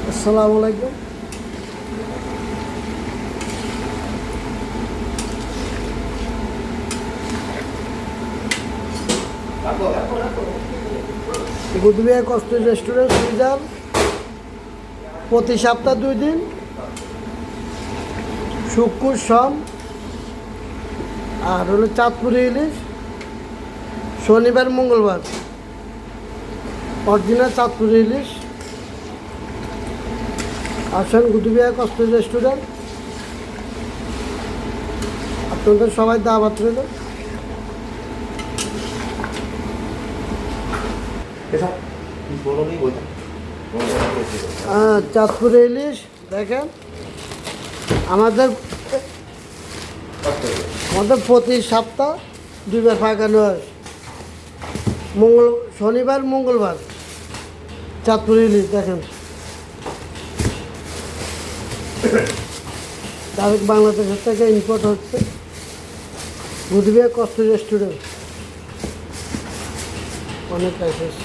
আসসালামু আলাইকুম। গুদবিয়া কস্তুরী restaurant switcher প্রতি সপ্তাহ 2 দিন, শুক্র সোম, আর হলো চাঁদপুরি ইলিশ শনিবার মঙ্গলবার। অরিজিনাল চাঁদপুরি ইলিশ। আসেন গুদবিয়া কস্তুরী রেস্টুরেন্ট, আপনাদের সবাই দাওয়াত রইল। চাঁদপুরি ইলিশ দেখেন, আমাদের প্রতি সপ্তাহ 2 বার পাকানো হয়। শনিবার মঙ্গলবার চাঁদপুরি ইলিশ দেখেন। ডাইরেক্ট বাংলাদেশের থেকে ইম্পোর্ট হচ্ছে গুদবিয়া কস্তুরী রেস্টুরেন্ট। অনেক লাইসেন্স।